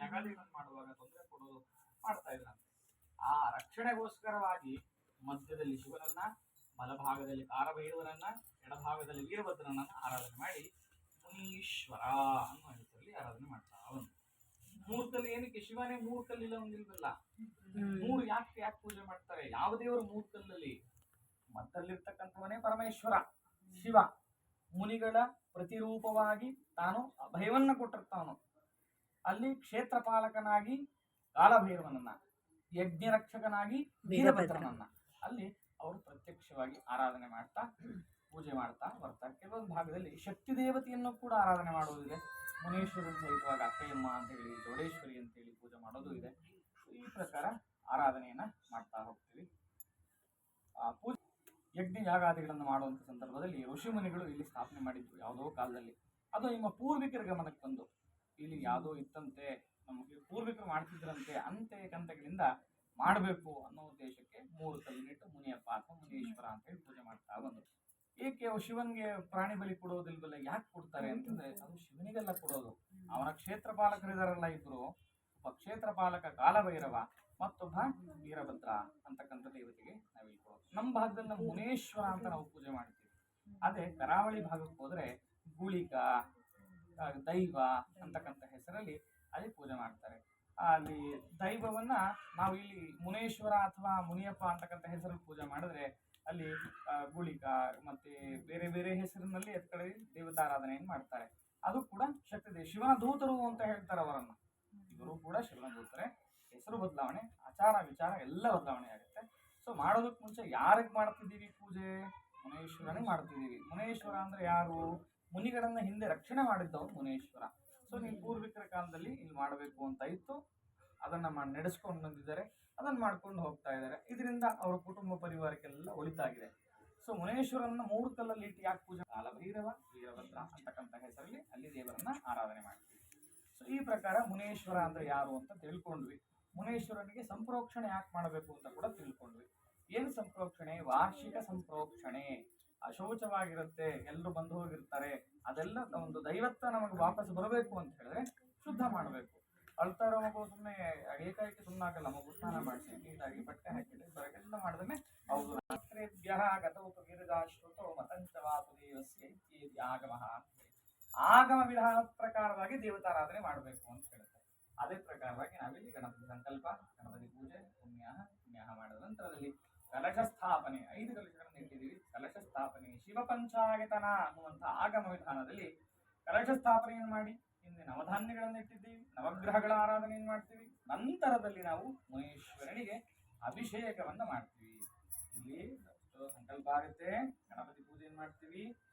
ಯಾಗಾದಿಗಳನ್ನು ಮಾಡುವಾಗ ತೊಂದರೆ ಕೊಡೋದು ಮಾಡ್ತಾ ಇದ್ರಂತೆ. ಆ ರಕ್ಷಣೆಗೋಸ್ಕರವಾಗಿ ಮಧ್ಯದಲ್ಲಿ ಶಿವನನ್ನ, ಬಲಭಾಗದಲ್ಲಿ ಕಾರಭೈರವರನ್ನ, ಎಡಭಾಗದಲ್ಲಿ ವೀರಭದ್ರನನ್ನ ಆರಾಧನೆ ಮಾಡಿ ಮುನೀಶ್ವರ ಅನ್ನೋ ಹೆಸರಲ್ಲಿ ಆರಾಧನೆ ಮಾಡ್ತಾ ಬಂದ್ರು. ಮೂರು ಕಲ್ಲು ಏನಕ್ಕೆ ಶಿವನೇ ಮೂರು ಕಲ್ಲಿಲ್ಲ ಒಂದಿಲ್ವಲ್ಲ? ಮೂರು ಯಾಕೆ ಪೂಜೆ ಮಾಡ್ತಾರೆ? ಯಾವ ದೇವರು ಮೂರು ಕಲ್ಲಲ್ಲಿ? ಮತ್ತಲ್ಲಿರ್ತಕ್ಕಂಥವನೇ ಪರಮೇಶ್ವರ ಶಿವ. ಮುನಿಗಳ ಪ್ರತಿರೂಪವಾಗಿ ತಾನು ಅಭಯವನ್ನ ಕೊಟ್ಟಿರ್ತಾವನು. ಅಲ್ಲಿ ಕ್ಷೇತ್ರ ಪಾಲಕನಾಗಿ ಕಾಲಭೈರವನನ್ನ, ಯಜ್ಞ ರಕ್ಷಕನಾಗಿ ವೀರಭದ್ರನನ್ನ ಅಲ್ಲಿ ಅವರು ಪ್ರತ್ಯಕ್ಷವಾಗಿ ಆರಾಧನೆ ಮಾಡ್ತಾ ಪೂಜೆ ಮಾಡ್ತಾ ಬರ್ತಾರೆ. ಕೆಲವೊಂದು ಭಾಗದಲ್ಲಿ ಶಕ್ತಿ ದೇವತೆಯನ್ನು ಕೂಡ ಆರಾಧನೆ ಮಾಡೋದಿದೆ. ಮುನೇಶ್ವರನ ಸಹಿತವಾಗಿ ಅಕ್ಕಯ್ಯಮ್ಮ ಅಂತ ಹೇಳಿ, ಚೌಡೇಶ್ವರಿ ಅಂತ ಹೇಳಿ ಪೂಜೆ ಮಾಡೋದು ಇದೆ. ಈ ಪ್ರಕಾರ ಆರಾಧನೆಯನ್ನ ಮಾಡ್ತಾ ಹೋಗ್ತೀವಿ. ಪೂಜೆ ಯಜ್ಞ ಯಾಗಾದಿಗಳನ್ನು ಮಾಡುವಂತ ಸಂದರ್ಭದಲ್ಲಿ ಋಷಿ ಮುನಿಗಳು ಇಲ್ಲಿ ಸ್ಥಾಪನೆ ಮಾಡಿದ್ರು ಯಾವುದೋ ಕಾಲದಲ್ಲಿ. ಅದು ನಿಮ್ಮ ಪೂರ್ವಿಕರ ಗಮನಕ್ಕೆ ಬಂದು ಇಲ್ಲಿ ಯಾವುದೋ ಇತ್ತಂತೆ, ನಮಗೆ ಪೂರ್ವಿಕರು ಮಾಡ್ತಿದ್ರಂತೆ, ಅಂತೆ ಕಂತೆಗಳಿಂದ ಮಾಡಬೇಕು ಅನ್ನೋ ಉದ್ದೇಶಕ್ಕೆ ಮೂರು ಕಲ್ಲಿನಿಟ್ಟು ಮುನಿಯಪ್ಪ ಅಥವಾ ಮುನೀಶ್ವರ ಅಂತ ಹೇಳಿ ಪೂಜೆ ಮಾಡ್ತಾ ಬಂದರು. ಏಕೆ ಶಿವನ್ಗೆ ಪ್ರಾಣಿ ಬಲಿ ಕೊಡೋದಿಲ್ವಲ್ಲ? ಯಾಕೆ ಕೊಡ್ತಾರೆ ಅಂತಂದ್ರೆ ಅದು ಶಿವನಿಗೆಲ್ಲ ಕೊಡೋದು. ಅವನ ಕ್ಷೇತ್ರ ಪಾಲಕರಿದಾರಲ್ಲ ಇಬ್ರು, ಒಬ್ಬ ಕ್ಷೇತ್ರ ಪಾಲಕ ಕಾಲಭೈರವ, ಮತ್ತೊಬ್ಬ ವೀರಭದ್ರ ಅಂತಕ್ಕಂಥ ದೇವತೆಗೆ ನಾವಿಲ್ಲಿ ಕೊಡೋದು. ನಮ್ಮ ಭಾಗದಲ್ಲಿ ನಾವು ಮುನೇಶ್ವರ ಅಂತ ನಾವು ಪೂಜೆ ಮಾಡ್ತೀವಿ. ಅದೇ ಕರಾವಳಿ ಭಾಗಕ್ಕೆ ಹೋದ್ರೆ ಗೂಳಿಕ, ದೈವ ಅಂತಕ್ಕಂಥ ಹೆಸರಲ್ಲಿ ಅಲ್ಲಿ ಪೂಜೆ ಮಾಡ್ತಾರೆ. ಅಲ್ಲಿ ದೈವವನ್ನ ನಾವು ಇಲ್ಲಿ ಮುನೇಶ್ವರ ಅಥವಾ ಮುನಿಯಪ್ಪ ಅಂತಕ್ಕಂಥ ಹೆಸರಲ್ಲಿ ಪೂಜೆ ಮಾಡಿದ್ರೆ ಅಲ್ಲಿ ಗುಳಿಕ ಮತ್ತೆ ಬೇರೆ ಬೇರೆ ಹೆಸರಿನಲ್ಲಿ ಕಡೆ ದೇವತಾರಾಧನೆಯನ್ನು ಮಾಡ್ತಾರೆ. ಅದು ಕೂಡ ಶಕ್ತಿ ಶಿವನ ದೂತರು ಅಂತ ಹೇಳ್ತಾರೆ ಅವರನ್ನ. ಇವರು ಕೂಡ ಶಿವನ ದೂತರೆ. ಹೆಸರು ಬದಲಾವಣೆ, ಆಚಾರ ವಿಚಾರ ಎಲ್ಲ ಬದಲಾವಣೆ ಆಗುತ್ತೆ. ಸೊ ಮಾಡೋದಕ್ಕೆ ಮುಂಚೆ ಯಾರಿಗೆ ಮಾಡ್ತಿದ್ದೀವಿ ಪೂಜೆ? ಮುನೇಶ್ವರನಿಗೆ ಮಾಡ್ತಿದ್ದೀವಿ. ಮುನೇಶ್ವರ ಅಂದ್ರೆ ಯಾರು? ಮುನಿಗಳನ್ನ ಹಿಂದೆ ರಕ್ಷಣೆ ಮಾಡಿದ್ದವರು ಮುನೇಶ್ವರ. ಸೊ ನೀವು ಪೂರ್ವಿಕರ ಕಾಲದಲ್ಲಿ ಇಲ್ಲಿ ಮಾಡಬೇಕು ಅಂತ ಇತ್ತು, ಅದನ್ನ ನಡೆಸ್ಕೊಂಡು ಬಂದಿದ್ದಾರೆ, ಅದನ್ನ ಮಾಡ್ಕೊಂಡು ಹೋಗ್ತಾ ಇದ್ದಾರೆ. ಇದರಿಂದ ಅವರ ಕುಟುಂಬ ಪರಿವಾರಕ್ಕೆಲ್ಲ ಒಳಿತಾಗಿದೆ. ಸೊ ಮುನೇಶ್ವರನ್ನ ಮೂರು ಕಲ್ಲಲ್ಲಿ ಇಟ್ಟು ಯಾಕೆ ಪೂಜೆ? ಕಾಲಭೈರವ, ವೀರಭದ್ರ ಅಂತಕ್ಕಂಥ ಹೆಸರಲ್ಲಿ ಅಲ್ಲಿ ದೇವರನ್ನ ಆರಾಧನೆ ಮಾಡ್ತೀವಿ. ಸೊ ಈ ಪ್ರಕಾರ ಮುನೇಶ್ವರ ಅಂದ್ರೆ ಯಾರು ಅಂತ ತಿಳ್ಕೊಂಡ್ವಿ. ಮುನೇಶ್ವರನಿಗೆ ಸಂಪ್ರೋಕ್ಷಣೆ ಯಾಕೆ ಮಾಡಬೇಕು ಅಂತ ಕೂಡ ತಿಳ್ಕೊಂಡ್ವಿ. ಏನು ಸಂಪ್ರೋಕ್ಷಣೆ? ವಾರ್ಷಿಕ ಸಂಪ್ರೋಕ್ಷಣೆ. ಅಶೌಚವಾಗಿರುತ್ತೆ, ಎಲ್ಲರೂ ಬಂದು ಹೋಗಿರ್ತಾರೆ, ಅದೆಲ್ಲ ಒಂದು ದೈವತ್ವ ನಮಗೆ ವಾಪಸ್ ಬರಬೇಕು ಅಂತ ಹೇಳಿದ್ರೆ ಶುದ್ಧ ಮಾಡಬೇಕು. ಅಳ್ತಾ ಇರೋ ಮಗು ಸುಮ್ಮನೆ ಏಕಾಏಕಿ ಸುಮ್ಮನಾಗಲ್ಲ. ಮಗು ಸ್ನಾನ ಮಾಡಿಸಿ ನೀಟಾಗಿ ಬಟ್ಟೆ ಹಾಕಿದ್ರೆ ಬರಗೆಲ್ಲ ಮಾಡಿದ್ರೆ ಹೌದು. ಆಗಮ ವಿಧಾನ ಪ್ರಕಾರವಾಗಿ ದೇವತಾರಾಧನೆ ಮಾಡಬೇಕು ಅಂತ ಹೇಳುತ್ತೆ. ಅದೇ ಪ್ರಕಾರವಾಗಿ ನಾವಿಲ್ಲಿ ಗಣಪತಿ ಸಂಕಲ್ಪ, ಗಣಪತಿ ಪೂಜೆ, ಪುಣ್ಯಾಹ ಮಾಡಿದ ನಂತರದಲ್ಲಿ ಕಲಶ ಸ್ಥಾಪನೆ, 5 ಕಲಶಗಳನ್ನು ಇಟ್ಟಿದ್ದೀವಿ. ಕಲಶ ಸ್ಥಾಪನೆ ಶಿವ ಪಂಚಾಯತನ ಅನ್ನುವಂಥ ಆಗಮ ವಿಧಾನದಲ್ಲಿ ಕಲಶ ಸ್ಥಾಪನೆಯನ್ನು ಮಾಡಿ ಹಿಂದೆ ನವಧಾನ್ಯಗಳನ್ನು ಇಟ್ಟಿದ್ದೀವಿ, ನವಗ್ರಹಗಳ ಆರಾಧನೆಯನ್ನು ಮಾಡ್ತೀವಿ. ನಂತರದಲ್ಲಿ ನಾವು ಮುನೇಶ್ವರನಿಗೆ ಅಭಿಷೇಕವನ್ನು ಮಾಡ್ತೀವಿ. ಇಲ್ಲಿ ಸಂಕಲ್ಪ ಆಗುತ್ತೆ, ಗಣಪತಿ ಪೂಜೆಯನ್ನು ಮಾಡ್ತೀವಿ,